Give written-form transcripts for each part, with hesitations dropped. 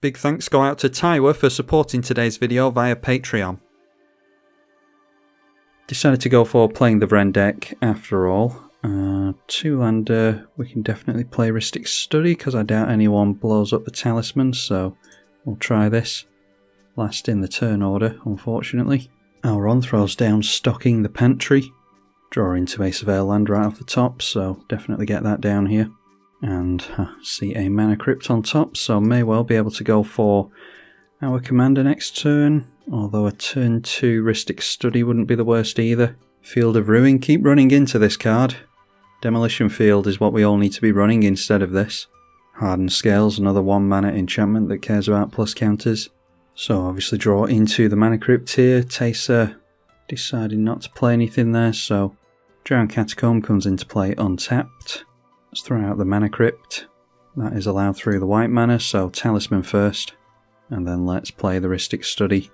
Big thanks go out to Taiwa for supporting today's video via Patreon. Decided to go for playing the Vren deck after all. 2-lander, we can definitely play Rhystic Study because I doubt anyone blows up the talisman, so we'll try this. Last in the turn order, unfortunately. Elrond throws down Stocking the Pantry. Draw into a Surveil land right off the top, so definitely get that down here. And see a Mana Crypt on top, so may well be able to go for our commander next turn. Although a turn 2 Rhystic Study wouldn't be the worst either. Field of Ruin, keep running into this card. Demolition Field is what we all need to be running instead of this. Hardened Scales, another 1 mana enchantment that cares about plus counters. So obviously draw into the Mana Crypt here. Taser decided not to play anything there, so Drowned Catacomb comes into play untapped. Let's throw out the Mana Crypt. That is allowed through the white mana, so Talisman first. And then let's play the Rhystic Study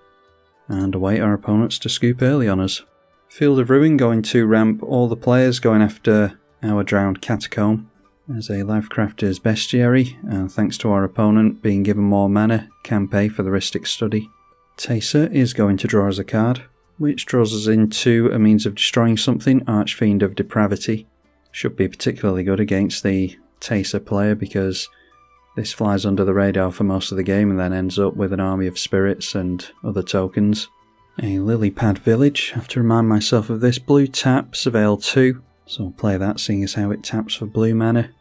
and await our opponents to scoop early on us. Field of Ruin going to ramp all the players going after our Drowned Catacomb. There's a Lifecrafter's Bestiary, and thanks to our opponent being given more mana, can pay for the Rhystic Study. Taser is going to draw us a card, which draws us into a means of destroying something, Archfiend of Depravity. Should be particularly good against the Taser player because this flies under the radar for most of the game and then ends up with an army of spirits and other tokens. A Lilypad Village, I have to remind myself of this. Blue tap, Surveil 2, so we'll play that seeing as how it taps for blue mana.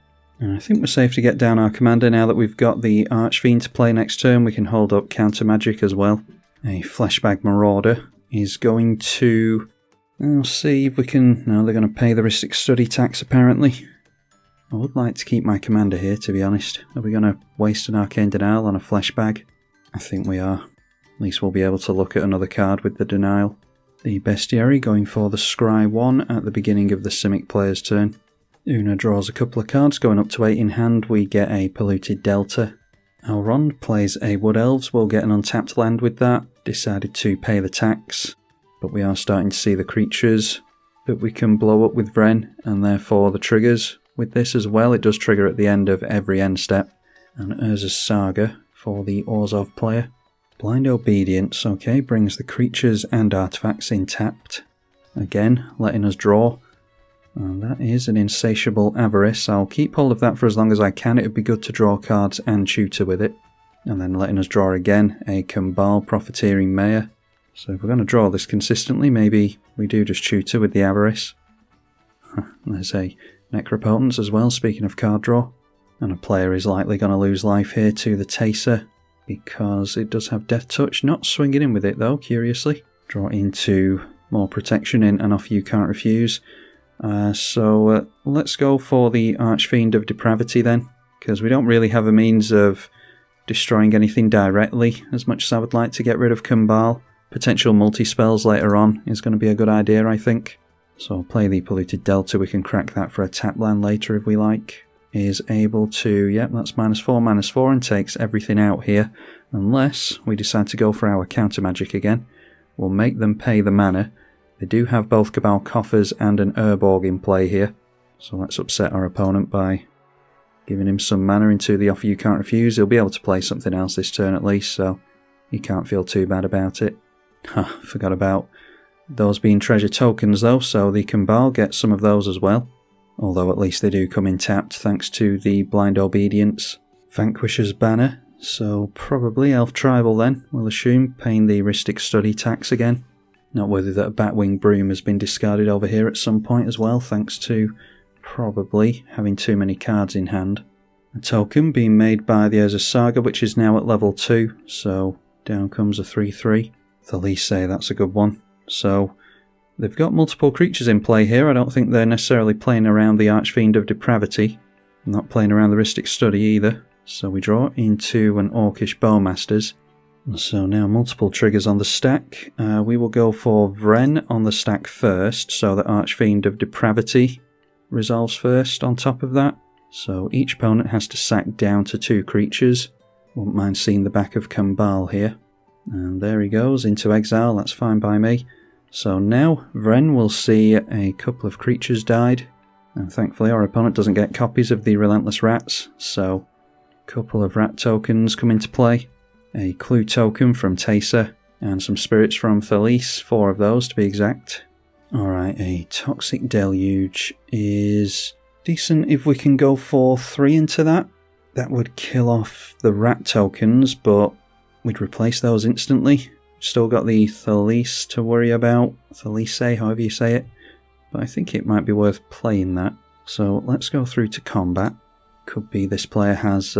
And I think we're safe to get down our commander now that we've got the Archfiend to play next turn. We can hold up counter magic as well. A Fleshbag Marauder is going to... We'll see if we can... No, they're going to pay the Rhystic Study tax apparently. I would like to keep my commander here, to be honest. Are we going to waste an Arcane Denial on a Fleshbag? I think we are. At least we'll be able to look at another card with the Denial. The Bestiary going for the Scry 1 at the beginning of the Simic player's turn. Una draws a couple of cards, going up to 8 in hand. We get a Polluted Delta. Elrond plays a Wood Elves. We'll get an untapped land with that. Decided to pay the tax. But we are starting to see the creatures that we can blow up with Vren, and therefore the triggers with this as well. It does trigger at the end of every end step. And Urza's Saga for the Orzhov player. Blind Obedience, okay, brings the creatures and artifacts in tapped. Again, letting us draw. And that is an Insatiable Avarice. I'll keep hold of that for as long as I can. It would be good to draw cards and tutor with it. And then letting us draw again a Kambal Profiteering Mayor. So if we're going to draw this consistently, maybe we do just tutor with the Avarice. There's a Necropotence as well, speaking of card draw. And a player is likely going to lose life here to the Taser, because it does have Death Touch. Not swinging in with it though, curiously. Draw into more protection in, and off you can't refuse. So let's go for the Archfiend of Depravity then, because we don't really have a means of destroying anything directly, as much as I would like to get rid of Kambal. Potential multi-spells later on is going to be a good idea, I think. So I'll play the Polluted Delta. We can crack that for a tap land later if we like. Is able to, yep, that's -4 and takes everything out here. Unless we decide to go for our counter magic again. We'll make them pay the mana. They do have both Cabal Coffers and an Urborg in play here. So let's upset our opponent by giving him some mana into the Offer You Can't Refuse. He'll be able to play something else this turn at least, so he can't feel too bad about it. Forgot about those being treasure tokens though, so the Kambal gets some of those as well. Although at least they do come in tapped thanks to the Blind Obedience. Vanquisher's Banner, so probably Elf Tribal then, we'll assume, paying the Rhystic Study tax again. Noteworthy that a Batwing Broom has been discarded over here at some point as well, thanks to probably having too many cards in hand. A token being made by the Urza's Saga, which is now at level 2, so down comes a 3/3. The least say that's a good one. So they've got multiple creatures in play here. I don't think they're necessarily playing around the Archfiend of Depravity. Not playing around the Rhystic Study either. So we draw into an Orcish Bowmasters. So now multiple triggers on the stack. We will go for Vren on the stack first, so that Archfiend of Depravity resolves first on top of that. So each opponent has to sack down to 2 creatures. Wouldn't mind seeing the back of Kambal here. And there he goes, into exile, that's fine by me. So now Vren will see a couple of creatures died. And thankfully our opponent doesn't get copies of the Relentless Rats, so a couple of rat tokens come into play. a clue token from Taser, and some spirits from Thalise, 4 of those to be exact. Alright, a Toxic Deluge is decent if we can go for 3 into that. That would kill off the rat tokens, but we'd replace those instantly. Still got the Thalise to worry about, Thalise, however you say it, but I think it might be worth playing that. So let's go through to combat. Could be this player has,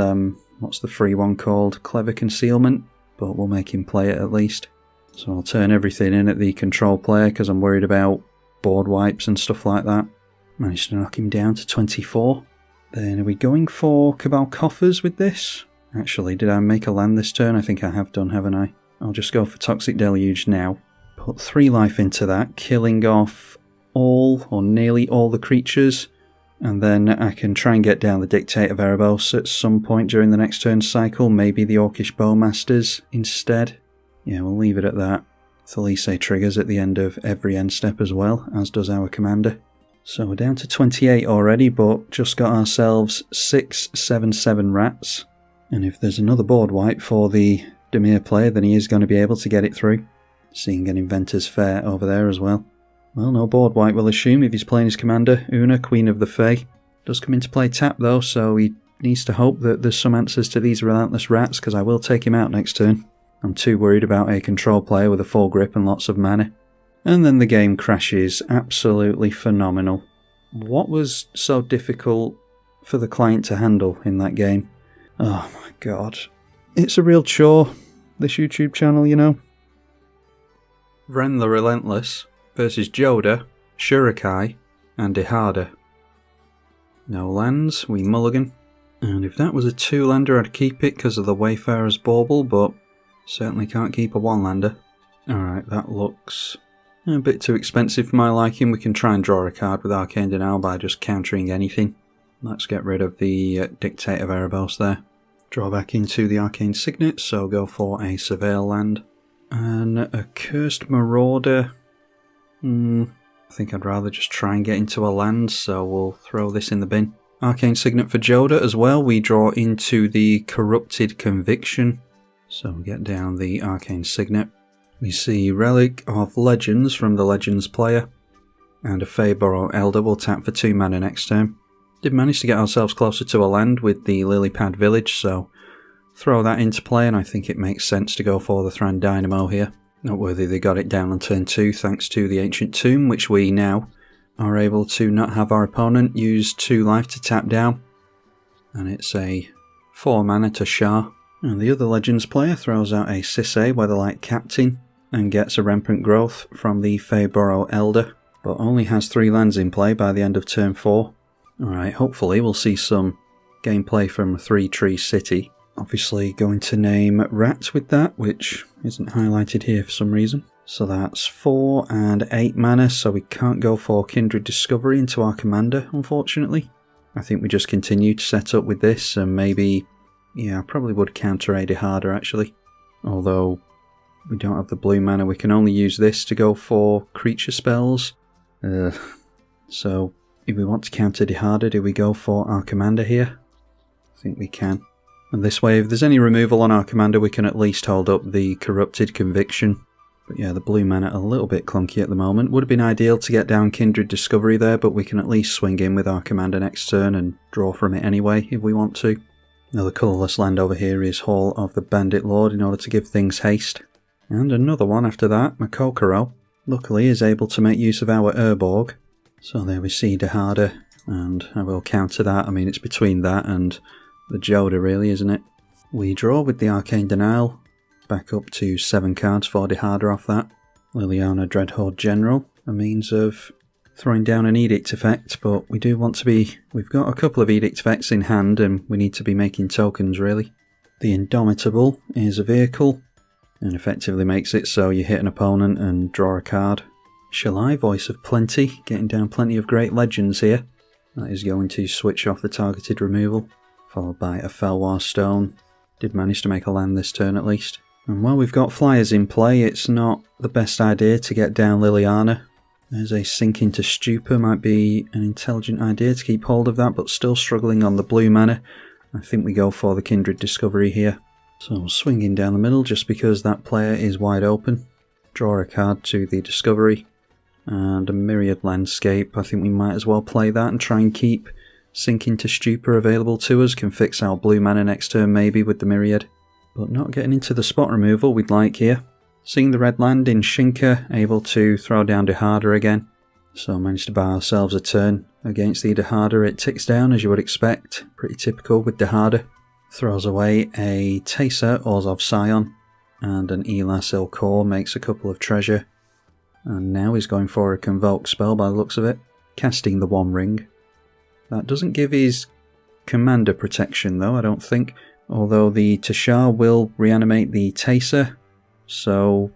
what's the free one called? Clever Concealment, but we'll make him play it at least. So I'll turn everything in at the control player because I'm worried about board wipes and stuff like that. Managed to knock him down to 24. Then are we going for Cabal Coffers with this? Actually, did I make a land this turn? I think I have done, haven't I? I'll just go for Toxic Deluge now. Put 3 life into that, killing off all or nearly all the creatures. And then I can try and get down the Dictate of Erebos at some point during the next turn cycle. Maybe the Orcish Bowmasters instead. Yeah, we'll leave it at that. Thalise triggers at the end of every end step as well, as does our commander. So we're down to 28 already, but just got ourselves 6 7/7 rats. And if there's another board wipe for the Dimir player, then he is going to be able to get it through. Seeing an Inventor's Fair over there as well. Well, no board wipe, we'll assume, if he's playing his commander, Una, Queen of the Fae. Does come into play tap though, so he needs to hope that there's some answers to these Relentless rats, because I will take him out next turn. I'm too worried about a control player with a full grip and lots of mana. And then the game crashes. Absolutely phenomenal. What was so difficult for the client to handle in that game? Oh my god. It's a real chore, this YouTube channel, you know. Vren the Relentless versus Jodah, Shorikai, and Dihada. No lands, we mulligan. And if that was a 2-lander, I'd keep it because of the Wayfarer's Bauble, but certainly can't keep a 1-lander. Alright, that looks a bit too expensive for my liking. We can try and draw a card with Arcane Denial by just countering anything. Let's get rid of the Dictate of Erebos there. Draw back into the Arcane Signet, so go for a Surveil land. And a Cursed Marauder. I think I'd rather just try and get into a land, so we'll throw this in the bin. Arcane Signet for Jodah as well. We draw into the Corrupted Conviction. So we get down the Arcane Signet. We see Relic of Legends from the Legends player. And a Feyborrow Elder will tap for 2 mana next turn. Did manage to get ourselves closer to a land with the Lilypad Village, so throw that into play, and I think it makes sense to go for the Thran Dynamo here. Noteworthy they got it down on turn 2 thanks to the Ancient Tomb, which we now are able to not have our opponent use 2 life to tap down. And it's a 4 mana to Shah. And the other Legends player throws out a Sisay, Weatherlight Captain, and gets a Rampant Growth from the Feyborrow Elder, but only has 3 lands in play by the end of turn 4. Alright, hopefully we'll see some gameplay from 3 Tree City. Obviously going to name Rat with that, which isn't highlighted here for some reason. So that's 4 and 8 mana, so we can't go for Kindred Discovery into our commander, unfortunately. I think we just continue to set up with this, and maybe, yeah, I probably would counter a Dihada actually. Although we don't have the blue mana, we can only use this to go for creature spells. So if we want to counter Dihada, do we go for our commander here? I think we can. And this way, if there's any removal on our commander, we can at least hold up the Corrupted Conviction. But yeah, the blue mana a little bit clunky at the moment. Would have been ideal to get down Kindred Discovery there, but we can at least swing in with our commander next turn and draw from it anyway, if we want to. Another colourless land over here is Hall of the Bandit Lord in order to give things haste. And another one after that, Makokoro, luckily is able to make use of our Urborg. So there we see Dihada, and I will counter that. I mean, it's between that and the Jodah really, isn't it? We draw with the Arcane Denial, back up to 7 cards for Dihada off that. Liliana Dreadhorde General, a means of throwing down an Edict effect, but we do want to be... We've got a couple of Edict effects in hand and we need to be making tokens really. The Indomitable is a vehicle and effectively makes it so you hit an opponent and draw a card. Shalai, Voice of Plenty, getting down plenty of great legends here. That is going to switch off the targeted removal. Followed by a Felwar Stone. Did manage to make a land this turn at least. And while we've got flyers in play, it's not the best idea to get down Liliana. There's a Sink into Stupor, might be an intelligent idea to keep hold of that, but still struggling on the blue mana. I think we go for the Kindred Discovery here. So swinging down the middle just because that player is wide open. Draw a card to the Discovery. And a Myriad Landscape. I think we might as well play that and try and keep Sink into Stupor available to us. Can fix our blue mana next turn maybe with the Myriad. But not getting into the spot removal we'd like here. Seeing the red land in Shinka, able to throw down Dihada again. So managed to buy ourselves a turn against the Dihada. It ticks down as you would expect. Pretty typical with Dihada. Throws away a Taser, Orzhov Scion, and an Elas Ilkor, makes a couple of treasure. And now he's going for a Convoke spell by the looks of it, casting the One Ring. That doesn't give his commander protection though, I don't think, although the Tashar will reanimate the Taser, so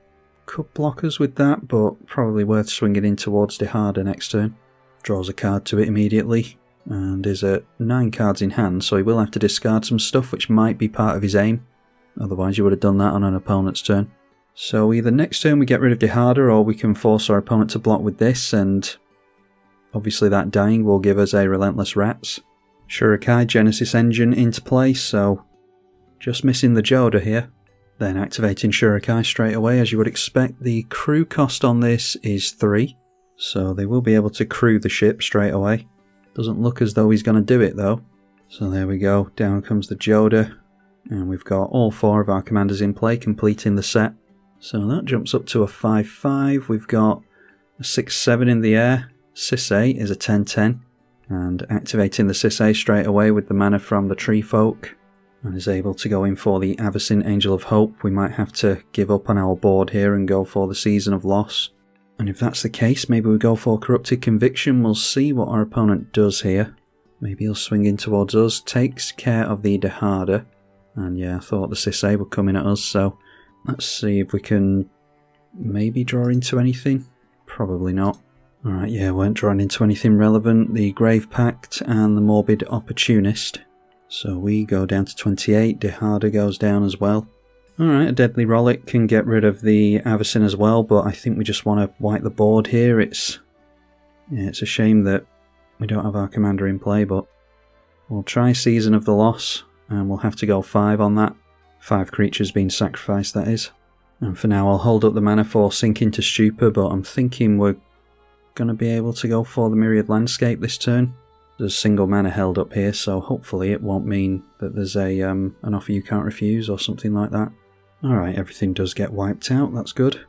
could block us with that, but probably worth swinging in towards Dihada next turn. Draws a card to it immediately, and is at 9 cards in hand, so he will have to discard some stuff which might be part of his aim, otherwise you would have done that on an opponent's turn. So either next turn we get rid of Dihada, or we can force our opponent to block with this, and obviously that dying will give us a Relentless Rats. Shorikai Genesis Engine into play, so just missing the Jodah here. Then activating Shorikai straight away, as you would expect. The crew cost on this is 3, so they will be able to crew the ship straight away. Doesn't look as though he's going to do it though. So there we go, down comes the Jodah, and we've got all 4 of our commanders in play, completing the set. So that jumps up to a 5-5, we've got a 6-7 in the air, Sisay is a 10-10, and activating the Sisay straight away with the mana from the Tree Folk, and is able to go in for the Avacyn Angel of Hope. We might have to give up on our board here and go for the Season of Loss. And if that's the case, maybe we go for Corrupted Conviction. We'll see what our opponent does here. Maybe he'll swing in towards us, takes care of the Dihada, and yeah, I thought the Sisay would come in at us, so let's see if we can maybe draw into anything. Probably not. Alright, yeah, weren't drawing into anything relevant. The Grave Pact and the Morbid Opportunist. So we go down to 28, Dihada goes down as well. Alright, a Deadly Rollick can get rid of the Avacyn as well, but I think we just want to wipe the board here. It's a shame that we don't have our commander in play, but we'll try Season of the Loss, and we'll have to go 5 on that. 5 creatures being sacrificed, that is. And for now I'll hold up the mana for Sink into Stupor, but I'm thinking we're going to be able to go for the Myriad Landscape this turn. There's single mana held up here, so hopefully it won't mean that there's an offer you can't refuse or something like that. Alright, everything does get wiped out, that's good.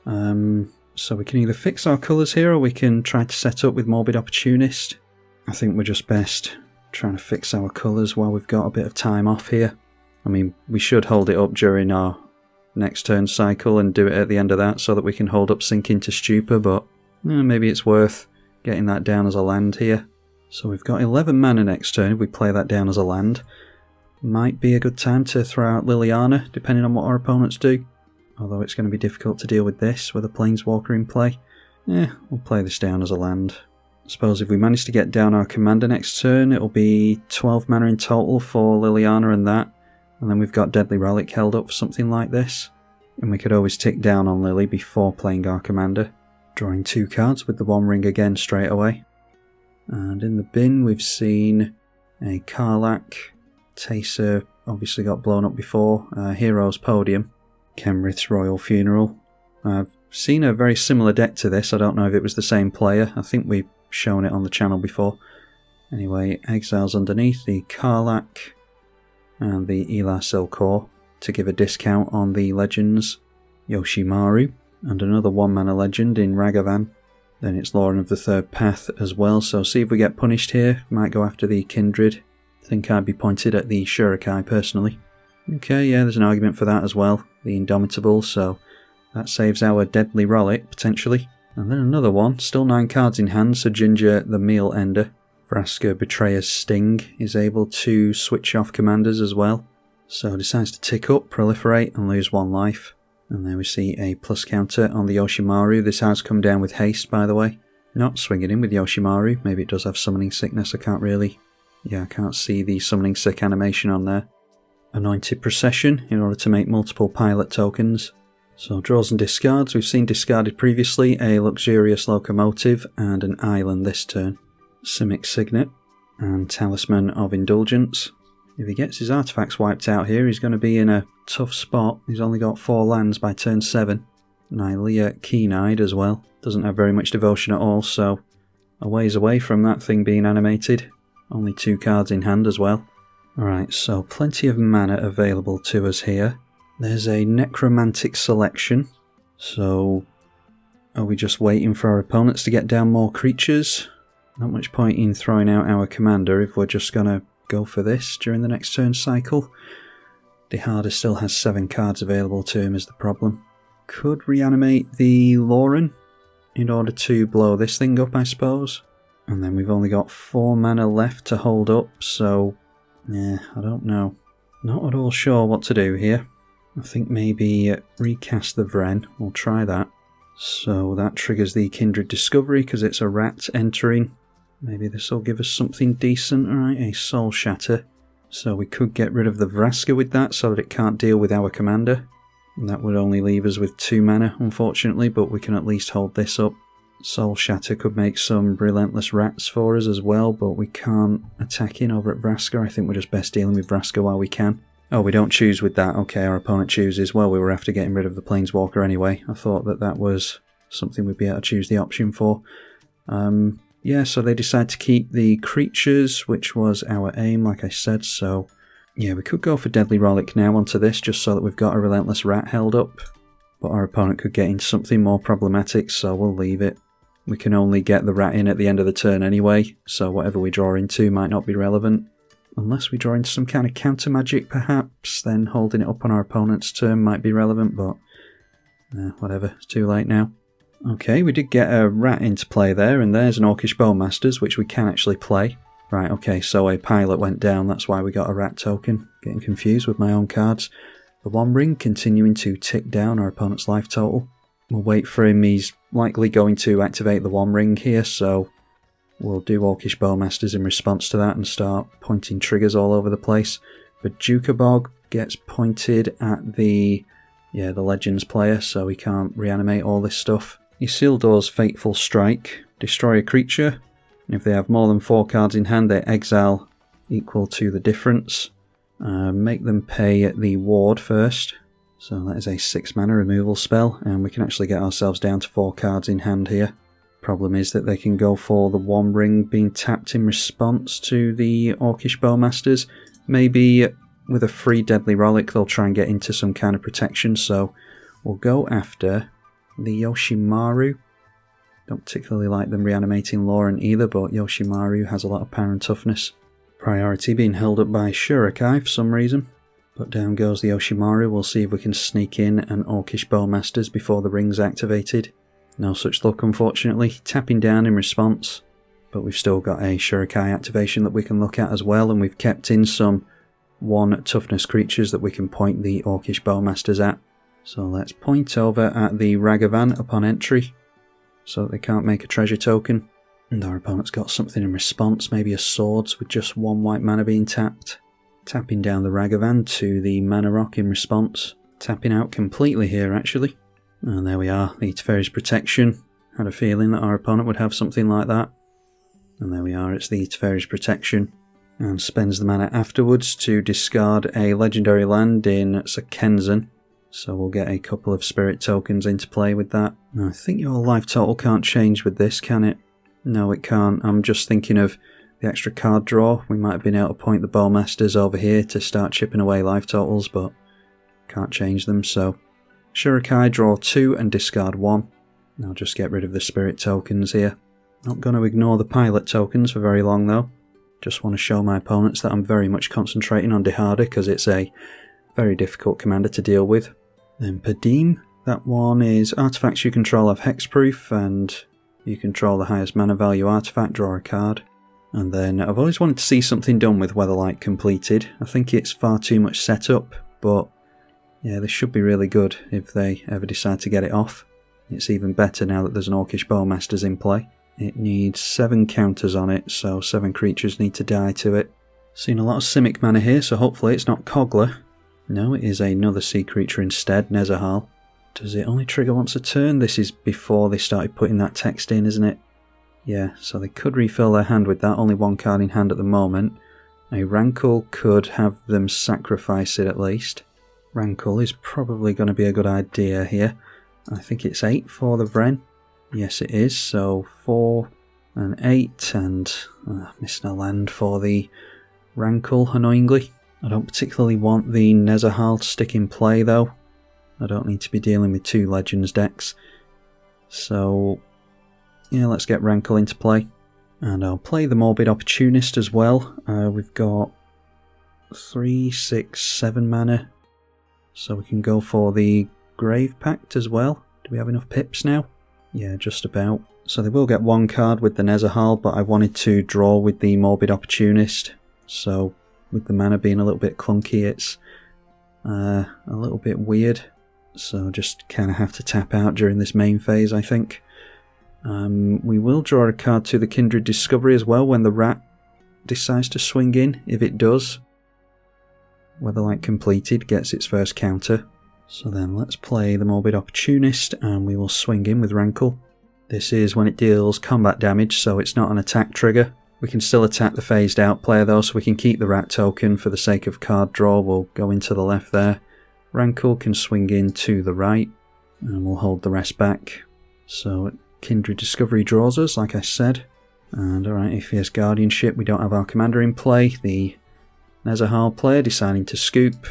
So we can either fix our colours here, or we can try to set up with Morbid Opportunist. I think we're just best trying to fix our colours while we've got a bit of time off here. I mean, we should hold it up during our next turn cycle and do it at the end of that so that we can hold up Sink into Stupor, but maybe it's worth getting that down as a land here. So we've got 11 mana next turn if we play that down as a land. Might be a good time to throw out Liliana, depending on what our opponents do. Although it's going to be difficult to deal with this with a Planeswalker in play. We'll play this down as a land. I suppose if we manage to get down our commander next turn, it'll be 12 mana in total for Liliana and that. And then we've got Deadly Relic held up for something like this. And we could always tick down on Lily before playing our commander. Drawing 2 cards with the One Ring again straight away. And in the bin we've seen a Karlach. Taser obviously got blown up before. Hero's Podium. Kenrith's Royal Funeral. I've seen a very similar deck to this. I don't know if it was the same player. I think we've shown it on the channel before. Anyway, exiles underneath the Karlach and the Elas Ilkor to give a discount on the legends. Yoshimaru and another 1-mana legend in Ragavan. Then it's Lauren of the Third Path as well, so see if we get punished here. Might go after the Kindred. I think I'd be pointed at the Shorikai personally. Okay, yeah, there's an argument for that as well. The Indomitable, so that saves our Deadly Rollick, potentially. And then another one, still 9 cards in hand, so Ginger the Meal Ender. Vraska Betrayer's Sting is able to switch off commanders as well. So decides to tick up, proliferate, and lose 1 life. And there we see a plus counter on the Yoshimaru. This has come down with haste, by the way. Not swinging in with Yoshimaru. Maybe it does have Summoning Sickness, I can't see the Summoning Sick animation on there. Anointed Procession, in order to make multiple pilot tokens. So draws and discards. We've seen discarded previously a Luxurious Locomotive and an Island this turn. Simic Signet and Talisman of Indulgence. If he gets his artifacts wiped out here, he's going to be in a tough spot. He's only got 4 lands by turn 7. Nylea keen-eyed as well. Doesn't have very much devotion at all, so a ways away from that thing being animated. Only 2 cards in hand as well. Alright, so plenty of mana available to us here. There's a necromantic selection. So are we just waiting for our opponents to get down more creatures? Not much point in throwing out our commander if we're just going to go for this during the next turn cycle. Dihada still has 7 cards available to him is the problem. Could reanimate the Lauren in order to blow this thing up, I suppose. And then we've only got 4 mana left to hold up, so yeah, I don't know. Not at all sure what to do here. I think maybe recast the Vren. We'll try that. So that triggers the Kindred Discovery because it's a rat entering. Maybe this will give us something decent. Alright, a Soul Shatter. So we could get rid of the Vraska with that so that it can't deal with our commander. And that would only leave us with 2 mana, unfortunately, but we can at least hold this up. Soul Shatter could make some Relentless rats for us as well, but we can't attack in over at Vraska. I think we're just best dealing with Vraska while we can. Oh, we don't choose with that. Okay, our opponent chooses. Well, we were after getting rid of the Planeswalker anyway. I thought that that was something we'd be able to choose the option for. Yeah, so they decide to keep the creatures, which was our aim, like I said, so yeah, we could go for Deadly Rollick now onto this, just so that we've got a Relentless Rat held up, but our opponent could get into something more problematic, so we'll leave it. We can only get the rat in at the end of the turn anyway, so whatever we draw into might not be relevant. Unless we draw into some kind of counter magic, perhaps, then holding it up on our opponent's turn might be relevant, but whatever, it's too late now. Okay, we did get a rat into play there, and there's an Orcish Bowmasters, which we can actually play. Right, okay, so a pilot went down, that's why we got a rat token. Getting confused with my own cards. The One Ring continuing to tick down our opponent's life total. We'll wait for him, he's likely going to activate the One Ring here, so we'll do Orcish Bowmasters in response to that and start pointing triggers all over the place. But Jukabog gets pointed at the Legends player, so he can't reanimate all this stuff. Isildur's Fateful Strike. Destroy a creature. And if they have more than 4 cards in hand, they exile equal to the difference. Make them pay the ward first. So that is a 6 mana removal spell, and we can actually get ourselves down to 4 cards in hand here. Problem is that they can go for the One Ring being tapped in response to the Orcish Bowmasters. Maybe with a free Deadly Rollick they'll try and get into some kind of protection, so we'll go after the Yoshimaru. Don't particularly like them reanimating Lauren either, but Yoshimaru has a lot of power and toughness. Priority being held up by Shorikai for some reason. But down goes the Yoshimaru. We'll see if we can sneak in an Orcish Bowmasters before the ring's activated. No such luck, unfortunately. Tapping down in response. But we've still got a Shorikai activation that we can look at as well, and we've kept in some 1 toughness creatures that we can point the Orcish Bowmasters at. So let's point over at the Ragavan upon entry, so that they can't make a treasure token. And our opponent's got something in response, maybe a Swords with just 1 white mana being tapped. Tapping down the Ragavan to the Mana Rock in response. Tapping out completely here actually. And there we are, the Teferi's Protection. Had a feeling that our opponent would have something like that. And there we are, it's the Teferi's Protection. And spends the mana afterwards to discard a legendary land in Sakenzen. So we'll get a couple of spirit tokens into play with that. Now, I think your life total can't change with this, can it? No, it can't. I'm just thinking of the extra card draw. We might have been able to point the Bowmasters over here to start chipping away life totals, but can't change them, so Shorikai, draw 2 and discard 1. I'll just get rid of the spirit tokens here. Not going to ignore the pilot tokens for very long though. Just want to show my opponents that I'm very much concentrating on Dihada because it's a very difficult commander to deal with. Then Padim, that one is artifacts you control have hexproof, and you control the highest mana value artifact, draw a card. And then I've always wanted to see something done with Weatherlight completed. I think it's far too much setup, but yeah, this should be really good if they ever decide to get it off. It's even better now that there's an Orcish Bowmasters in play. It needs 7 counters on it, so 7 creatures need to die to it. Seen a lot of Simic mana here, so hopefully it's not Kogler. No, it is another sea creature instead, Nezahal. Does it only trigger once a turn? This is before they started putting that text in, isn't it? Yeah, so they could refill their hand with that, only 1 card in hand at the moment. A Rankle could have them sacrifice it at least. Rankle is probably going to be a good idea here. I think it's 8 for the Vren. Yes, it is. So 4 and 8, and missing a land for the Rankle, annoyingly. I don't particularly want the Nezahal to stick in play though. I don't need to be dealing with 2 Legends decks. So yeah, let's get Rankle into play. And I'll play the Morbid Opportunist as well. We've got 3, 6, 7 mana. So we can go for the Grave Pact as well. Do we have enough pips now? Yeah, just about. So they will get 1 card with the Nezahal, but I wanted to draw with the Morbid Opportunist. So with the mana being a little bit clunky, it's a little bit weird. So just kind of have to tap out during this main phase, I think. We will draw a card to the Kindred Discovery as well when the rat decides to swing in, if it does. Weatherlight completed gets its first counter. So then let's play the Morbid Opportunist and we will swing in with Rankle. This is when it deals combat damage, so it's not an attack trigger. We can still attack the phased out player though, so we can keep the rat token for the sake of card draw. We'll go into the left there. Rankle can swing in to the right and we'll hold the rest back. So Kindred Discovery draws us, like I said. And alright, a Fierce Guardianship, we don't have our commander in play. The Nezahal player deciding to scoop,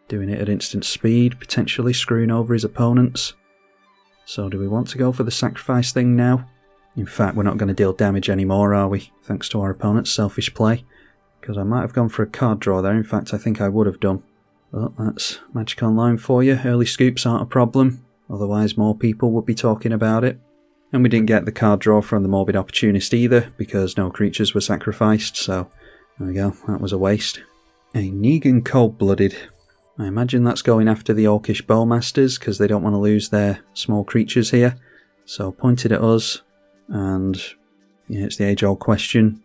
doing it at instant speed, potentially screwing over his opponents. So do we want to go for the sacrifice thing now? In fact, we're not going to deal damage anymore, are we? Thanks to our opponent's selfish play. Because I might have gone for a card draw there, in fact I think I would have done. But that's Magic Online for you. Early scoops aren't a problem, otherwise more people would be talking about it. And we didn't get the card draw from the Morbid Opportunist either, because no creatures were sacrificed, so there we go, that was a waste. A Negan Cold-Blooded. I imagine that's going after the Orcish Bowmasters, because they don't want to lose their small creatures here. So pointed at us, and yeah, it's the age-old question.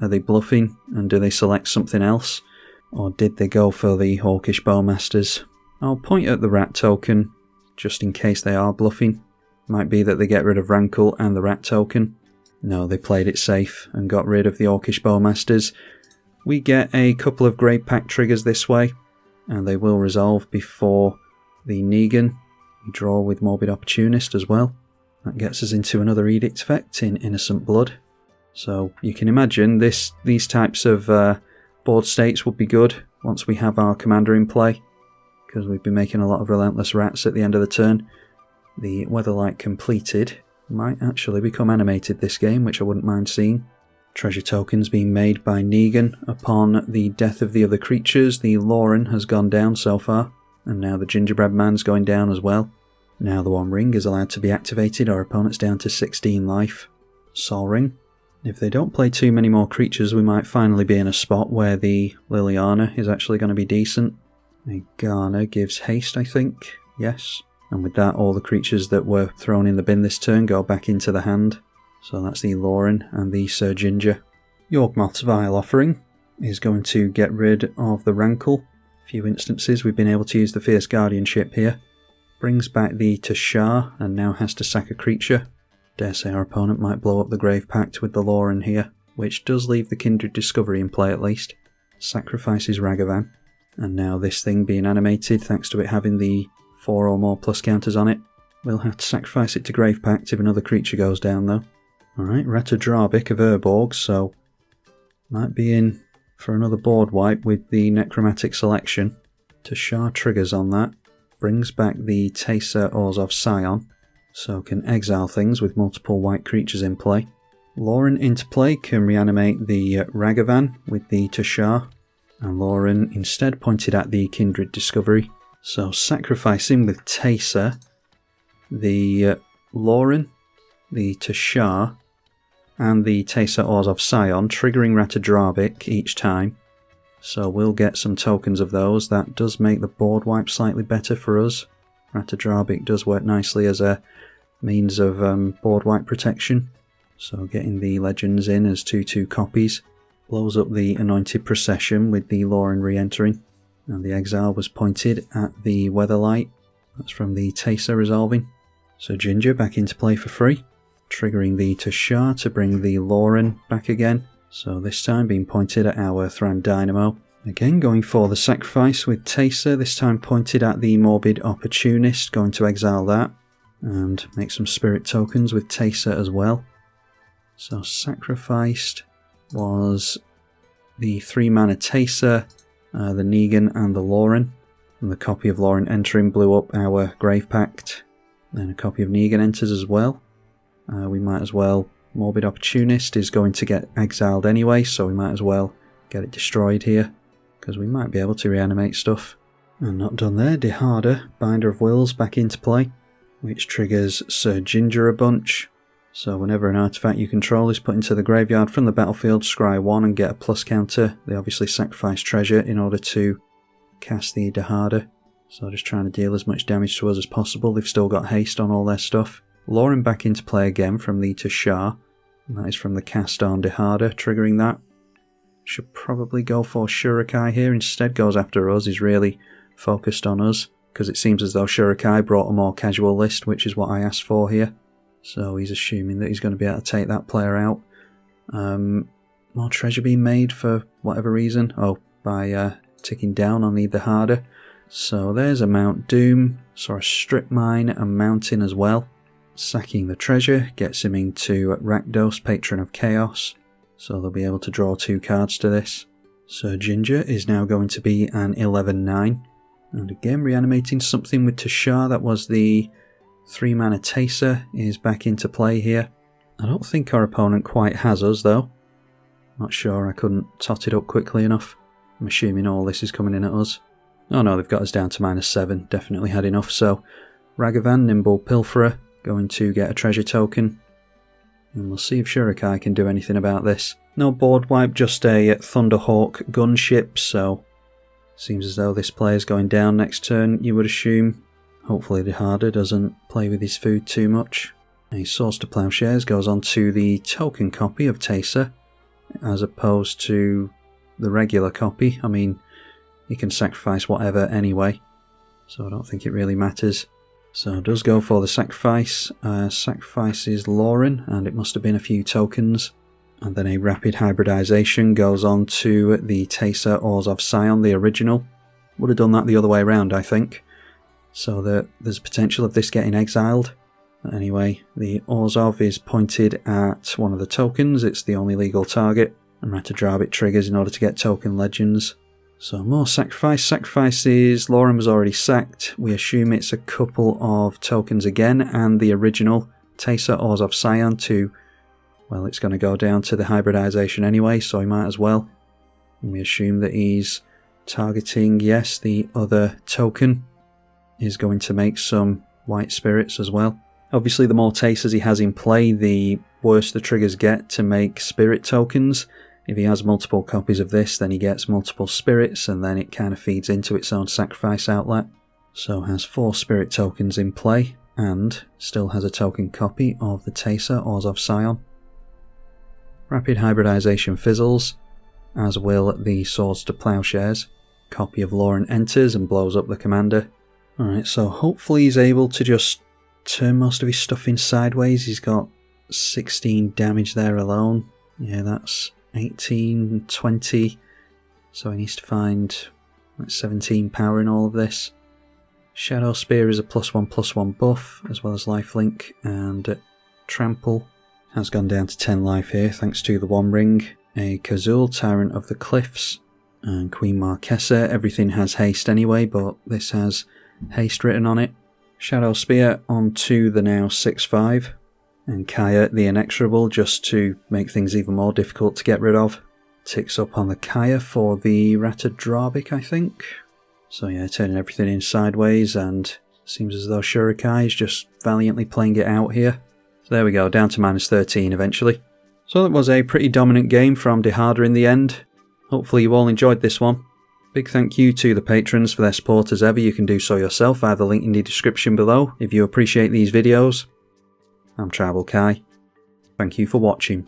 Are they bluffing, and do they select something else? Or did they go for the Orcish Bowmasters? I'll point at the rat token, just in case they are bluffing. Might be that they get rid of Rankle and the rat token. No, they played it safe and got rid of the Orcish Bowmasters. We get a couple of Grave Pact triggers this way, and they will resolve before the Negan. We draw with Morbid Opportunist as well. That gets us into another Edict effect in Innocent Blood. So you can imagine these types of board states would be good once we have our commander in play, because we've been making a lot of Relentless Rats at the end of the turn. The Weatherlight completed might actually become animated this game, which I wouldn't mind seeing. Treasure tokens being made by Negan upon the death of the other creatures. The Lauren has gone down so far, and now the Gingerbread Man's going down as well. Now the One Ring is allowed to be activated, our opponent's down to 16 life. Sol Ring. If they don't play too many more creatures, we might finally be in a spot where the Liliana is actually going to be decent. A Garner gives haste, I think. Yes. And with that, all the creatures that were thrown in the bin this turn go back into the hand. So that's the Lauren and the Sir Ginger. Yawgmoth's Vile Offering is going to get rid of the Rankle. A few instances we've been able to use the Fierce Guardianship here. Brings back the Tashar and now has to sack a creature. Dare say our opponent might blow up the Grave Pact with the Lauren here, which does leave the Kindred Discovery in play at least. Sacrifices Ragavan. And now this thing being animated, thanks to it having the 4 or more plus counters on it. We'll have to sacrifice it to Grave Pact if another creature goes down though. Alright, Ratadrabik of Urborg, so might be in for another board wipe with the Necromantic Selection. Tashar triggers on that. Brings back the Taser Orzhov Scion, so can exile things with multiple white creatures in play. Lauren into play can reanimate the Ragavan with the Tashar, and Lauren instead pointed at the Kindred Discovery. So sacrificing with Taser, the Lauren, the Tashar, and the Taser Orzhov Scion, triggering Ratadrabik each time. So we'll get some tokens of those. That does make the board wipe slightly better for us. Ratadrabik does work nicely as a means of board wipe protection. So getting the legends in as 2/2 copies. Blows up the Anointed Procession with the Lauren re-entering. And the exile was pointed at the Weatherlight. That's from the Taser resolving. So Ginger back into play for free. Triggering the Tashar to bring the Lauren back again. So this time being pointed at our Thran Dynamo. Again going for the sacrifice with Taser, this time pointed at the Morbid Opportunist, going to exile that. And make some spirit tokens with Taser as well. So sacrificed was the 3-mana Taser, the Negan and the Lauren. And the copy of Lauren entering blew up our Grave Pact. Then a copy of Negan enters as well. We might as well... Morbid Opportunist is going to get exiled anyway, so we might as well get it destroyed here, because we might be able to reanimate stuff. And not done there, Dihada, Binder of Wills back into play, which triggers Sir Ginger a bunch. So whenever an artifact you control is put into the graveyard from the battlefield, scry 1 and get a plus counter. They obviously sacrifice treasure in order to cast the Dihada. So just trying to deal as much damage to us as possible. They've still got haste on all their stuff. Lauren back into play again from the Tashar. And that is from the cast on Dihada, triggering that. Should probably go for Shorikai here. Instead goes after us. He's really focused on us, because it seems as though Shorikai brought a more casual list, which is what I asked for here. So he's assuming that he's going to be able to take that player out. More treasure being made for whatever reason. Oh, by ticking down on the Dihada. So there's a Mount Doom. Saw a Strip Mine and Mountain as well. Sacking the treasure gets him into Rakdos, Patron of Chaos, so they'll be able to draw 2 cards to this. Sir Ginger is now going to be an 11/9, and again reanimating something with Tashar. That was the 3-mana Taser, is back into play here. I don't think our opponent quite has us though. Not sure, I couldn't tot it up quickly enough. I'm assuming all this is coming in at us. Oh no, they've got us down to -7, definitely had enough. So Ragavan, Nimble Pilferer, going to get a treasure token, and we'll see if Shorikai can do anything about this. No board wipe, just a Thunderhawk gunship, so seems as though this player's going down next turn, you would assume. Hopefully Dihada doesn't play with his food too much. A Swords to Plowshares goes on to the token copy of Taser, as opposed to the regular copy. I mean, he can sacrifice whatever anyway, so I don't think it really matters. So does go for the sacrifice. Sacrifices Lauren, and it must have been a few tokens. And then a rapid hybridization goes on to the Taser Orzhov Scion, the original. Would have done that the other way around, I think. So there's potential of this getting exiled. But anyway, the Orzhov is pointed at one of the tokens. It's the only legal target. And Rathadrabit triggers in order to get token legends. So more sacrifice. Sacrifices, Lauren was already sacked. We assume it's a couple of tokens again, and the original Taser Orzhov Scion to, well, it's going to go down to the hybridization anyway, so he might as well. And we assume that he's targeting, yes, the other token is going to make some white spirits as well. Obviously the more Tasers he has in play, the worse the triggers get to make spirit tokens. If he has multiple copies of this, then he gets multiple spirits, and then it kind of feeds into its own sacrifice outlet. So has 4 spirit tokens in play, and still has a token copy of the Taser Orzhov Scion. Rapid hybridization fizzles, as will the Swords to Plowshares. Copy of Lauren enters and blows up the commander. Alright, so hopefully he's able to just turn most of his stuff in sideways. He's got 16 damage there alone. Yeah, that's 18, 20, so he needs to find like 17 power in all of this. Shadow Spear is a +1/+1 buff, as well as lifelink, and Trample has gone down to 10 life here thanks to the One Ring. A Kazul, Tyrant of the Cliffs, and Queen Marquesa. Everything has haste anyway, but this has haste written on it. Shadow Spear onto the now 6/5. And Kaya the Inexorable, just to make things even more difficult to get rid of. Ticks up on the Kaya for the Rathadrabit, I think. So yeah, turning everything in sideways, and seems as though Shorikai is just valiantly playing it out here. So there we go, down to -13 eventually. So that was a pretty dominant game from Dihada in the end. Hopefully you all enjoyed this one. Big thank you to the patrons for their support as ever. You can do so yourself via the link in the description below if you appreciate these videos. I'm tribalkai. Thank you for watching.